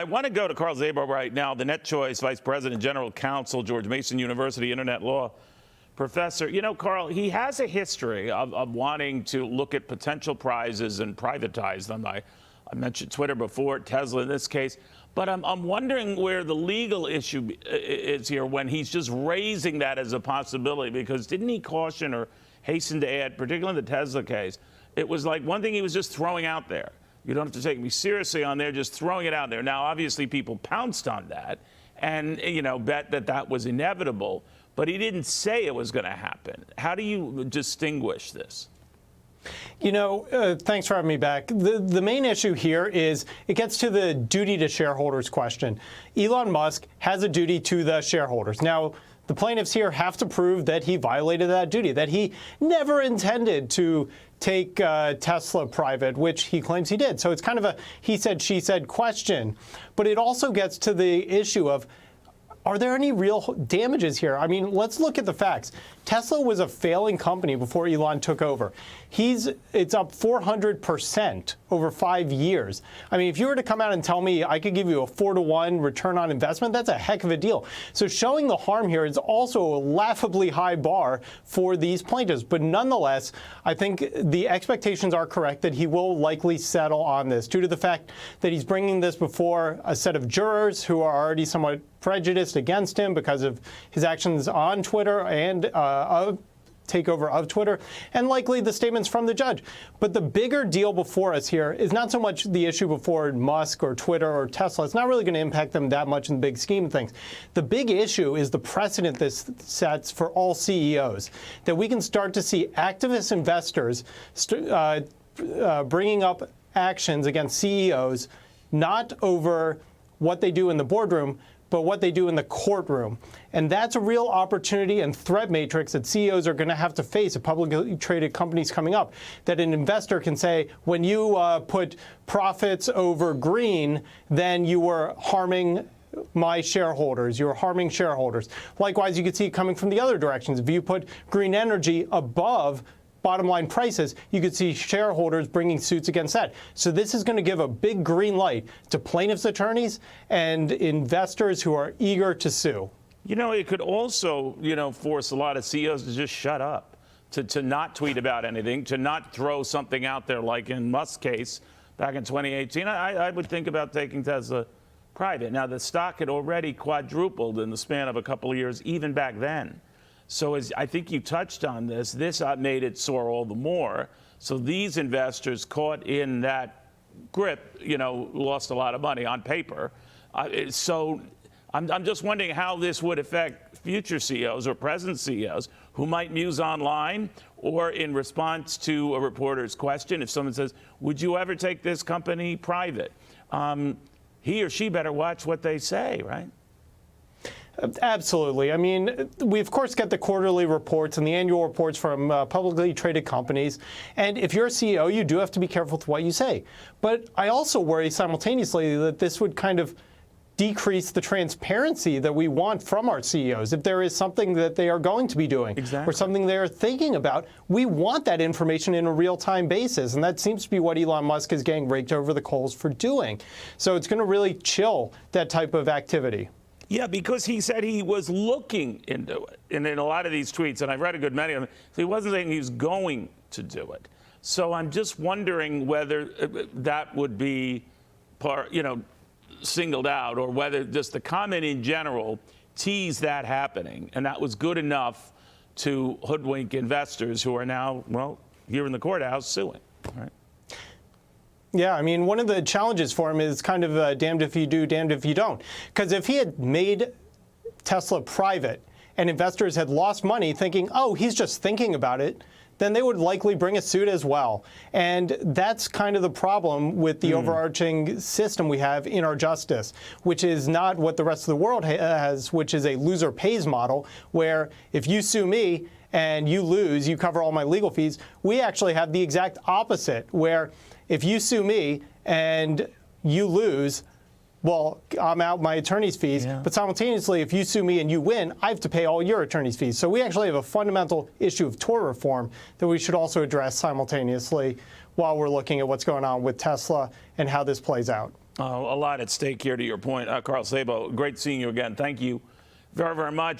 I want to go to Carl Szabo right now, the NetChoice Vice President, General Counsel, George Mason University Internet Law Professor. You know, Carl, he has a history of wanting to look at potential prizes and privatize them. I mentioned Twitter before, Tesla in this case. But I'm wondering where the legal issue is here when he's just raising that as a possibility, because didn't he caution or hasten to add, particularly in the Tesla case, it was like one thing he was just throwing out there. You don't have to take me seriously on there, just throwing it out there. Now, obviously, people pounced on that and, you know, bet that that was inevitable. But he didn't say it was going to happen. How do you distinguish this? You know, thanks for having me back. The main issue here is it gets to the duty to shareholders question. Elon Musk has a duty to the shareholders. Now, the plaintiffs here have to prove that he violated that duty, that he never intended to take Tesla private, which he claims he did. So it's kind of a he said, she said question. But it also gets to the issue of, are there any real damages here? I mean, let's look at the facts. Tesla was a failing company before Elon took over. It's up 400% over 5 years. I mean, if you were to come out and tell me I could give you a 4-to-1 return on investment, that's a heck of a deal. So showing the harm here is also a laughably high bar for these plaintiffs. But nonetheless, I think the expectations are correct that he will likely settle on this due to the fact that he's bringing this before a set of jurors who are already somewhat prejudiced against him because of his actions on Twitter and takeover of Twitter, and likely the statements from the judge. But the bigger deal before us here is not so much the issue before Musk or Twitter or Tesla. It's not really going to impact them that much in the big scheme of things. The big issue is the precedent this sets for all CEOs, that we can start to see activist investors bringing up actions against CEOs, not over what they do in the boardroom, but what they do in the courtroom. And that's a real opportunity and threat matrix that CEOs are going to have to face at publicly traded companies coming up, that an investor can say, when you put profits over green, then you were harming my shareholders, you're harming shareholders. Likewise, you could see it coming from the other directions. If you put green energy above bottom line prices, you could see shareholders bringing suits against that. So this is going to give a big green light to plaintiffs' attorneys and investors who are eager to sue. You know, it could also, you know, force a lot of CEOs to just shut up, to not tweet about anything, to not throw something out there like in Musk's case back in 2018. I would think about taking Tesla private. Now, the stock had already quadrupled in the span of a couple of years, even back then. So as I think you touched on this made it soar all the more. So these investors caught in that grip, you know, lost a lot of money on paper. So I'm just wondering how this would affect future CEOs or present CEOs who might muse online or in response to a reporter's question. If someone says, would you ever take this company private? He or she better watch what they say, right? Absolutely. I mean, we, of course, get the quarterly reports and the annual reports from publicly traded companies. And if you're a CEO, you do have to be careful with what you say. But I also worry simultaneously that this would kind of decrease the transparency that we want from our CEOs. If there is something that they are going to be doing or something they are thinking about, we want that information in a real-time basis. And that seems to be what Elon Musk is getting raked over the coals for doing. So it's going to really chill that type of activity. Yeah, because he said he was looking into it. And in a lot of these tweets, and I've read a good many of them, so he wasn't saying he was going to do it. So I'm just wondering whether that would be, singled out, or whether just the comment in general teased that happening. And that was good enough to hoodwink investors who are now, well, here in the courthouse suing. All right. Yeah, I mean, one of the challenges for him is kind of damned if you do, damned if you don't. Because if he had made Tesla private and investors had lost money thinking, oh, he's just thinking about it, then they would likely bring a suit as well. And that's kind of the problem with the overarching system we have in our justice, which is not what the rest of the world has, which is a loser pays model, where if you sue me and you lose, you cover all my legal fees. We actually have the exact opposite, where if you sue me and you lose, well, I'm out my attorney's fees, but simultaneously, if you sue me and you win, I have to pay all your attorney's fees. So we actually have a fundamental issue of tort reform that we should also address simultaneously while we're looking at what's going on with Tesla and how this plays out. A lot at stake here, to your point. Carl Szabo, great seeing you again. Thank you very, very much.